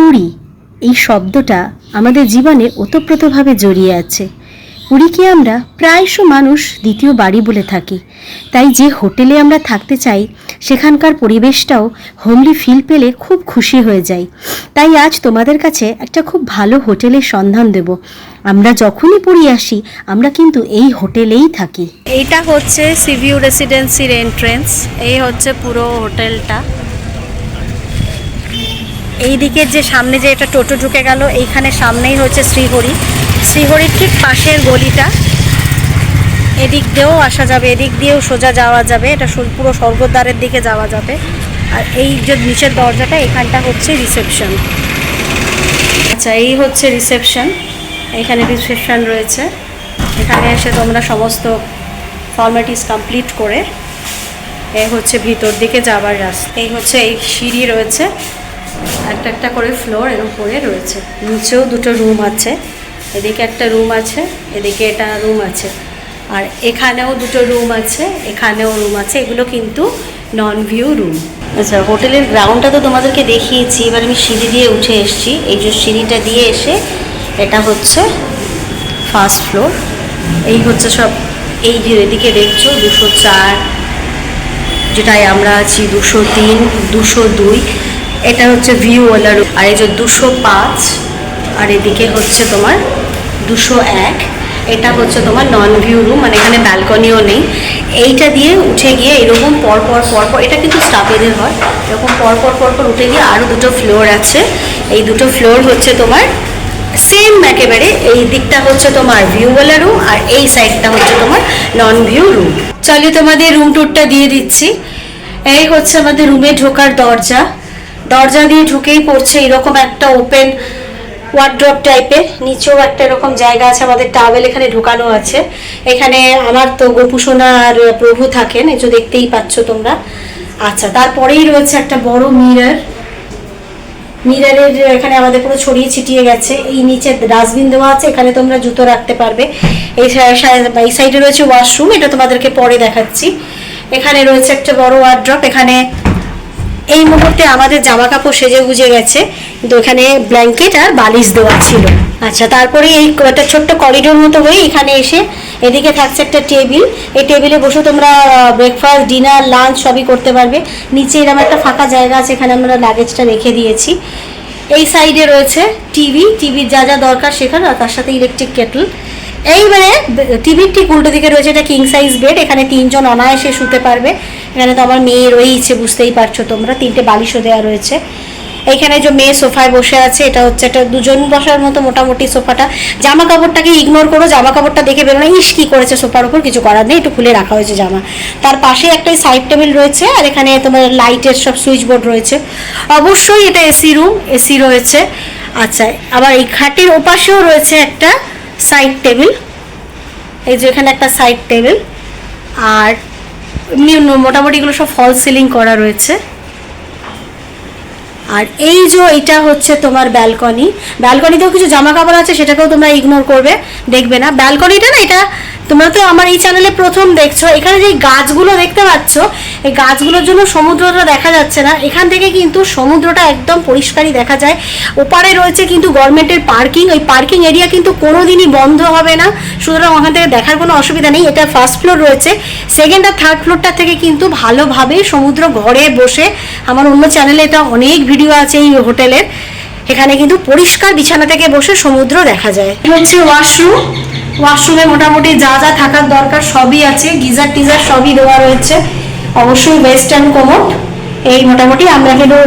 পুরী এই শব্দটা আমাদের জীবনে ওতপ্রোতভাবে জড়িয়ে আছে। পুরীকে আমরা প্রায়শ মানুষ দ্বিতীয় বাড়ি বলে থাকি। তাই যে হোটেলে আমরা থাকতে চাই সেখানকার পরিবেশটাও হোমলি ফিল পেলে খুব খুশি হয়ে যাই। তাই আজ তোমাদের কাছে একটা খুব ভালো হোটেলের সন্ধান দেব। আমরা যখনই পুরী আসি আমরা কিন্তু এই হোটেলেই থাকি। এইটা হচ্ছে সিভিউ রেসিডেন্সির এন্ট্রেন্স। এই হচ্ছে পুরো হোটেলটা। এই দিকের যে সামনে যে এটা টোটো ঢুকে গেল, এইখানে সামনেই হচ্ছে শ্রীহরির ঠিক পাশের গলিটা। এদিক দিয়েও আসা যাবে, এদিক দিয়েও সোজা যাওয়া যাবে। এটা পুরো স্বর্গদ্বারের দিকে যাওয়া যাবে। আর এই যে নিচের দরজাটা, এখানটা হচ্ছে রিসেপশন। আচ্ছা, এই হচ্ছে রিসেপশন। এখানে রিসেপশন রয়েছে। এখানে এসে তোমরা সমস্ত ফর্মালিটিস কমপ্লিট করে এই হচ্ছে ভিতর দিকে যাবার রাস্তা। এই হচ্ছে এই সিঁড়ি রয়েছে, একটা একটা করে ফ্লোর এর উপরে রয়েছে। নিচেও দুটো রুম আছে, এদিকে একটা রুম আছে, এদিকে এটা রুম আছে, আর এখানেও দুটো রুম আছে, এখানেও রুম আছে। এগুলো কিন্তু নন ভিউ রুম। আচ্ছা, হোটেলের গ্রাউন্ডটা তো তোমাদেরকে দেখিয়েছি। এবার আমি সিঁড়ি দিয়ে উঠে এসেছি। এই যে সিঁড়িটা দিয়ে এসে এটা হচ্ছে ফার্স্ট ফ্লোর। এই হচ্ছে সব, এই যে এদিকে দেখছো 204, যেটাই আমরা আছি 203, 202, এটা হচ্ছে ভিউওয়ালা রুম। আর এই যে 205, আর এদিকে হচ্ছে তোমার 201, এটা হচ্ছে তোমার নন ভিউ রুম, মানে এখানে ব্যালকনিও নেই। এইটা দিয়ে উঠে গিয়ে এরকম পরপর, এটা কিন্তু স্টাফেদের হয়, এরকম পরপর উঠে গিয়ে আরও দুটো ফ্লোর আছে। এই দুটো ফ্লোর হচ্ছে তোমার সেম একেবারে। এই দিকটা হচ্ছে তোমার ভিউওয়ালা রুম, আর এই সাইডটা হচ্ছে তোমার নন ভিউ রুম। চলো তোমাদের রুম ট্যুরটা দিয়ে দিচ্ছি। এই হচ্ছে আমাদের রুমে ঢোকার দরজা। দরজা দিয়ে ঢুকেই পড়ছে এরকম একটা ওপেন ওয়ার্ড্রপ টাইপের। নিচেও একটা এরকম জায়গা আছে, আমাদের টাওয়েল এখানে ঢোকানো আছে। এখানে আমার তো গোপুসোনা আর প্রভু থাকেন, এই যে দেখতেই পাচ্ছ তোমরা। আচ্ছা, তারপরেই রয়েছে একটা বড় মিরারের এখানে আমাদের পুরো ছড়িয়ে ছিটিয়ে গেছে। এই নিচে ডাস্টবিন দেওয়া আছে, এখানে তোমরা জুতো রাখতে পারবে। এই সাইডে রয়েছে ওয়াশরুম, এটা তোমাদেরকে পরে দেখাচ্ছি। এখানে রয়েছে একটা বড় ওয়ার্ড্রপ। এখানে এই মুহূর্তে আমাদের জামা কাপড় সেজে গুজে গেছে, কিন্তু এখানে ব্ল্যাঙ্কেট আর বালিশ দেওয়া ছিল। আচ্ছা, তারপরে এই একটা ছোট্ট করিডোর মতো হয়ে এখানে এসে এদিকে থাকছে একটা টেবিল। এই টেবিলে বসে তোমরা ব্রেকফাস্ট, ডিনার, লাঞ্চ সবই করতে পারবে। নিচে এরকম একটা ফাঁকা জায়গা আছে, এখানে আমরা লাগেজটা রেখে দিয়েছি। এই সাইডে রয়েছে টিভির যা যা দরকার সেখানে, আর তার সাথে ইলেকট্রিক কেটল। এইবারে টিভির ঠিক উল্টো দিকে রয়েছে এটা কিং সাইজ বেড। এখানে 3 জন অনায়াসে শুতে পারবে। এখানে তো আমার মেয়ে রয়েছে, বুঝতেই পারছো তোমরা। 3টে বালিশও দেওয়া রয়েছে। এইখানে যে মেয়ে সোফায় বসে আছে, এটা হচ্ছে একটা 2 জন বসার মতো মোটামুটি সোফাটা। জামা কাপড়টাকে ইগনোর করো, জামা কাপড়টা দেখে বেরো না, ইস কি করেছে সোফার উপর, কিছু করার নেই, একটু খুলে রাখা হয়েছে জামা। তার পাশে একটা সাইড টেবিল রয়েছে, আর এখানে তোমার লাইটের সব সুইচ বোর্ড রয়েছে। অবশ্যই এটা এসি রুম, এসি রয়েছে। আচ্ছা, আবার এই খাটের ওপাশেও রয়েছে একটা সাইড টেবিল। এই যে এখানে একটা সাইড টেবিল, আর এমনি মোটামুটি এগুলো সব ফল সিলিং করা রয়েছে। আর এই যে এটা হচ্ছে তোমার ব্যালকনিতেও কিছু জামা কাপড় আছে, সেটাকেও তোমরা ইগনোর করবে, দেখবে না। ব্যালকনিটা না, এটা তোমরা তো আমার এই চ্যানেলে প্রথম দেখছো। এখানে যে গাছগুলো দেখতে পাচ্ছ, এই গাছগুলোর জন্য সমুদ্রটা দেখা যাচ্ছে না। এখান থেকে কিন্তু সমুদ্রটা একদম পরিষ্কারই দেখা যায়। ওপারে রয়েছে কিন্তু গভর্নমেন্টের পার্কিং, ওই পার্কিং এরিয়া কিন্তু কোনোদিনই বন্ধ হবে না, সুতরাং ওখান থেকে দেখার কোনো অসুবিধা নেই। এটা ফার্স্ট ফ্লোর রয়েছে। সেকেন্ড আর থার্ড ফ্লোরটা থেকে কিন্তু ভালোভাবে সমুদ্র ঘরে বসে, আমার অন্য চ্যানেলে এটা অনেক ভিডিও আছে এই হোটেলের, এখানে কিন্তু পরিষ্কার বিছানা থেকে বসে সমুদ্র দেখা যায়। হচ্ছে ওয়াশরুমে মোটামুটি যা যা থাকার দরকার সবই আছে, গিজার টিজার সবই দেওয়া রয়েছে। অবশ্যই ওয়েস্টার্ন কোমোড। এই মোটামুটি আমরা কিন্তু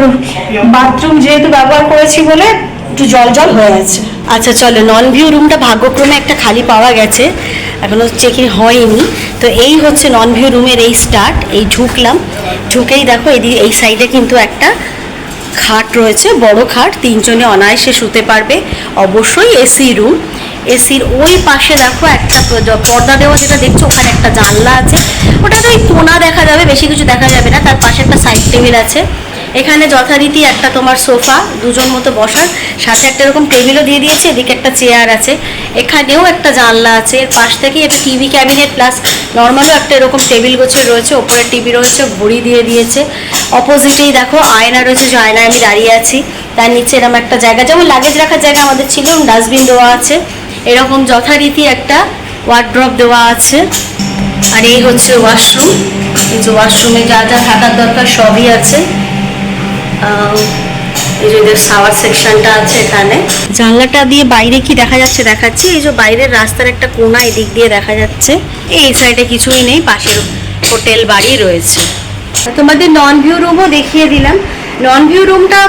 বাথরুম যেহেতু ব্যবহার করেছি বলে একটু জল হয়ে আছে। আচ্ছা চলো, নন ভিউ রুমটা ভাগ্যক্রমে একটা খালি পাওয়া গেছে, এখনো চেকিং হয়নি। তো এই হচ্ছে নন ভিউ রুমের এই স্টার্ট। এই ঢুকেই দেখো এই সাইডে কিন্তু একটা খাট রয়েছে, বড় খাট, 3 জনে অনায়াসে শুতে পারবে। অবশ্যই এসি রুম। এসির ওই পাশে দেখো একটা পর্দা দেওয়া, যেটা দেখছো ওখানে একটা জানলা আছে, ওটাতে ওই কোনা দেখা যাবে, বেশি কিছু দেখা যাবে না। তার পাশে একটা সাইড টেবিল আছে। এখানে যথারীতি একটা তোমার সোফা, 2 জন মতো বসার, সাথে একটা এরকম টেবিলও দিয়ে দিয়েছে। এদিকে একটা চেয়ার আছে, এখানেও একটা জানলা আছে। এর পাশ থেকে একটা টিভি ক্যাবিনেট প্লাস নর্মালও একটা এরকম টেবিল গোছের রয়েছে, ওপরে টিভি রয়েছে, ঘড়ি দিয়ে দিয়েছে। অপোজিটেই দেখো আয়না রয়েছে, যে আয়নায় আমি দাঁড়িয়ে আছি। তার নিচে এরকম একটা জায়গা, যেমন লাগেজ রাখার জায়গা আমাদের ছিল, ডাস্টবিন দেওয়া আছে, এরকম যথারীতি একটা ওয়ার্ড্রপ দেওয়া আছে। আর এই হচ্ছে ওয়াশরুম, এই যে ওয়াশরুমে যা যা থাকার দরকার সবই আছে। এই যে শাওয়ার সেকশনটা আছে এখানে। জানলাটা দিয়ে বাইরে কি দেখা যাচ্ছে দেখাচ্ছি। এই যে বাইরের রাস্তার একটা কোণা এদিক দিয়ে দেখা যাচ্ছে। এই সাইডে কিছুই নেই, পাশের হোটেল বাড়ি রয়েছে। তোমাদের নন ভিউ রুমও দেখিয়ে দিলাম। নন ভিউ রুমটা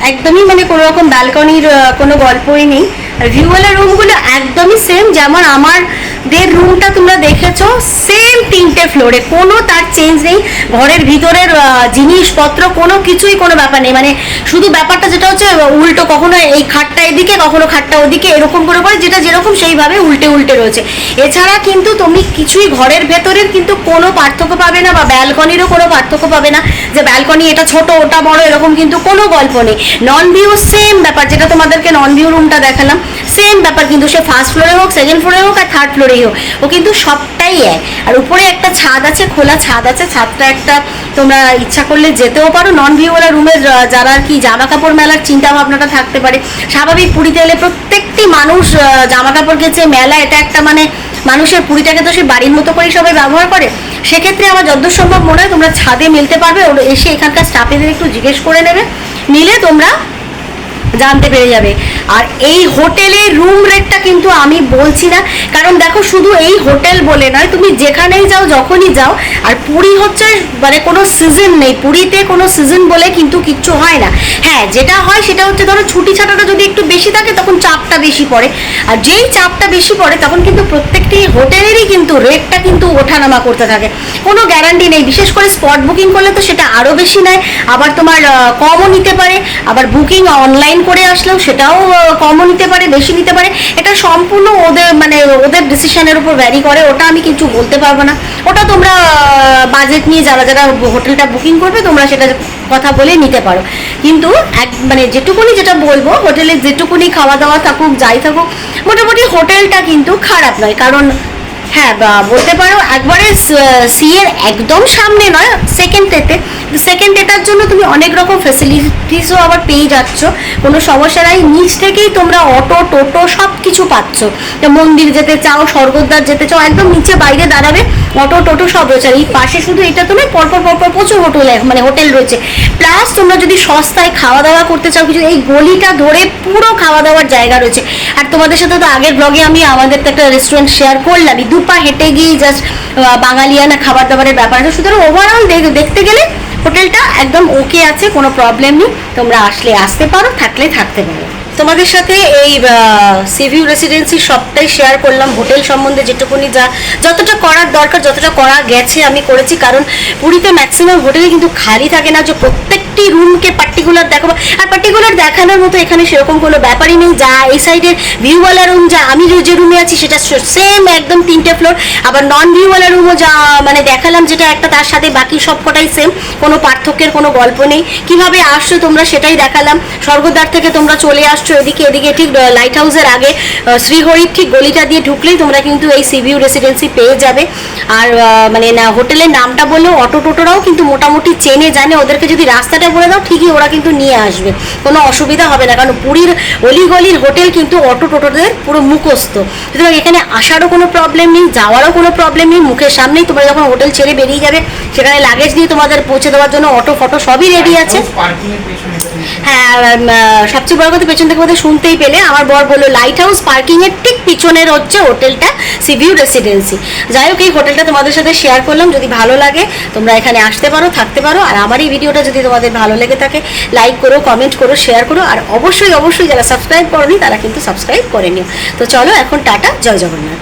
একদমই মানে কোনো রকম ব্যালকনির কোনো গল্পই নেই। আর ভিউওয়ালা রুমগুলো একদমই সেম, যেমন আমাদের রুমটা তোমরা দেখেছো, সেম 3টে ফ্লোরে, কোনো তার চেঞ্জ নেই। ঘরের ভিতরের জিনিসপত্র কোনো কিছুই কোনো ব্যাপার নেই, মানে শুধু ব্যাপারটা যেটা হচ্ছে উল্টো, কখনো এই খাটটা এদিকে কখনো খাটটা ওদিকে, এরকম করে করে যেটা যেরকম সেইভাবে উল্টে উল্টে রয়েছে। এছাড়া কিন্তু তুমি কিছুই ঘরের ভেতরের কিন্তু কোনো পার্থক্য পাবে না, বা ব্যালকনিরও কোনো পার্থক্য পাবে না যে ব্যালকনি এটা ছোট ওটা বড়, এরকম কিন্তু কোনো গল্প নেই। নন ভিউ সেম ব্যাপার, যেটা তোমাদেরকে নন ভিউ রুমটা দেখালাম সেম ব্যাপার, কিন্তু সে ফার্স্ট ফ্লোরে হোক, সেকেন্ড ফ্লোরে হোক, আর থার্ড ফ্লোরেই হোক, ও কিন্তু সবটাই এক। আর উপরে একটা ছাদ আছে, খোলা ছাদ আছে, ছাদটা একটা তোমরা ইচ্ছা করলে যেতেও পারো। নন ভিউওয়ালা রুমের যারা কি জামা কাপড় মেলার চিন্তা ভাবনাটা থাকতে পারে, স্বাভাবিক পুরীতে এলে প্রত্যেকটি মানুষ জামা কাপড় কেচে মেলা, এটা একটা মানে মানুষের পুরীটাকে তো সে বাড়ির মতো করেই সবাই ব্যবহার করে। সেক্ষেত্রে আমার যতদূর সম্ভব মনে হয় তোমরা ছাদে মিলতে পারবে, এসে এখানকার স্টাফেদের একটু জিজ্ঞেস করে নেবে, নিলে তোমরা জানতে পেরে যাবে। আর এই হোটেলের রুম রেটটা কিন্তু আমি বলছি না, কারণ দেখো শুধু এই হোটেল বলে নয়, তুমি যেখানেই যাও যখনই যাও, আর পুরী হচ্ছে মানে কোনো সিজন নেই, পুরীতে কোনো সিজন বলে কিন্তু কিচ্ছু হয় না। হ্যাঁ, যেটা হয় সেটা হচ্ছে ধরো ছুটি ছাটাটা যদি একটু বেশি থাকে তখন চাপটা বেশি পড়ে, আর যেই চাপটা বেশি পড়ে তখন কিন্তু প্রত্যেকটি হোটেলেরই কিন্তু রেটটা কিন্তু ওঠানামা করতে থাকে, কোনো গ্যারান্টি নেই। বিশেষ করে স্পট বুকিং করলে তো সেটা আরও বেশি নেয়, আবার তোমার কমও নিতে পারে, আবার বুকিং অনলাইন করে আসলেও সেটাও কমও নিতে পারে, বেশি নিতে পারে। এটা সম্পূর্ণ ওদের মানে ওদের ডিসিশনের উপর ভ্যারি করে, ওটা আমি কিছু বলতে পারবো না। ওটা তোমরা বাজেট নিয়ে যারা যারা হোটেলটা বুকিং করবে তোমরা সেটা কথা বলে নিতে পারো। কিন্তু মানে যেটুকুনি যেটা বলবো, হোটেলে যেটুকুনি খাওয়া দাওয়া থাকুক যাই থাকুক, মোটামুটি হোটেলটা কিন্তু খারাপ নয়। কারণ হ্যাঁ, বলতে পারো একবারে সি এর একদম সামনে নয়, সেকেন্ড এটার জন্য তুমি অনেক রকম ফেসিলিটিসও আবার পেয়ে যাচ্ছ, কোনো সমস্যা নাই। নিচ থেকেই তোমরা অটো টোটো সব কিছু পাচ্ছ। মন্দির যেতে চাও, স্বর্গদ্বার যেতে চাও, একদম নিচে বাইরে দাঁড়াবে, অটো টোটো সব রয়েছে। আর এই পাশে শুধু এটা তুমি পরপর পরপর প্রচুর হোটেল রয়েছে। প্লাস তোমরা যদি সস্তায় খাওয়া দাওয়া করতে চাও কিছু, এই গলিটা ধরে পুরো খাওয়া দাওয়ার জায়গা রয়েছে। আর তোমাদের সাথে তো আগের ব্লগে আমি আমাদের তো একটা রেস্টুরেন্ট শেয়ার করলামই, দুপা হেঁটে গিয়ে জাস্ট বাঙালিয়ানা খাবার দাবারের ব্যাপার আছে। সুতরাং ওভারঅল দেখতে গেলে হোটেলটা একদম ওকে আছে, কোনো প্রবলেম নেই। তোমরা আসলে আসতে পারো, থাকলে থাকতে পারো। তোমাদের সাথে এই সিভিউ রেসিডেন্সি সবটাই শেয়ার করলাম, হোটেল সম্বন্ধে যেটুকুনি যতটা করার দরকার, যতটা করা গেছে আমি করেছি। কারণ পুরীতে ম্যাক্সিমাম হোটেলে কিন্তু খালি থাকে না যে প্রত্যেকটি রুমকে পার্টিকুলার দেখাবো, আর পার্টিকুলার দেখানোর মতো এখানে সেরকম কোনো ব্যাপারই নেই। যা এই সাইডের ভিউওয়ালা রুম, যা আমি যে রুমে আছি সেটা সেম একদম 3টে ফ্লোর, আবার নন ভিউওয়ালা রুমও যা মানে দেখালাম যেটা একটা, তার সাথে বাকি সব কটাই সেম, কোনো পার্থক্যের কোনো গল্প নেই। কিভাবে আসছো তোমরা সেটাই দেখালাম। স্বর্গদ্বার থেকে তোমরা চলে আসছো এদিকে ঠিক লাইট হাউসের আগে শ্রীহরির ঠিক গলিটা দিয়ে ঢুকলেই তোমরা কিন্তু এই সিভিউ রেসিডেন্সি পেয়ে যাবে। আর মানে না হোটেলের নামটা বললেও অটো টোটোরাও কিন্তু মোটামুটি চেনে জানে, ওদেরকে যদি রাস্তাটা বলে দাও ঠিকই ওরা কিন্তু নিয়ে আসবে, কোনো অসুবিধা হবে না। কারণ পুরীর অলিগলির হোটেল কিন্তু অটো টোটোদের পুরো মুখস্থ, সুতরাং এখানে আসারও কোনো প্রবলেম নেই, যাওয়ারও কোনো প্রবলেম নেই। মুখের সামনেই তোমরা যখন হোটেল ছেড়ে বেরিয়ে যাবে সেখানে লাগেজ দিয়ে তোমাদের পৌঁছে দেওয়ার জন্য অটো ফটো সবই রেডি আছে। হ্যাঁ, সবচেয়ে বড় কথা পেছন থেকে বোধহয় শুনতেই পেলে, আমার বর বললো লাইট হাউস পার্কিং এর ঠিক পিছনের হচ্ছে হোটেলটা সিভিউ রেসিডেন্সি। যাই হোক, এই হোটেলটা তোমাদের সাথে শেয়ার করলাম। যদি ভালো লাগে তোমরা এখানে আসতে পারো, থাকতে পারো। আর আমার এই ভিডিওটা যদি তোমাদের ভালো লেগে থাকে লাইক করো, কমেন্ট করো, শেয়ার করো। আর অবশ্যই যারা সাবস্ক্রাইব করোনি তারা কিন্তু সাবস্ক্রাইব করে নিও। তো চলো এখন টাটা, জয় জগন্নাথ।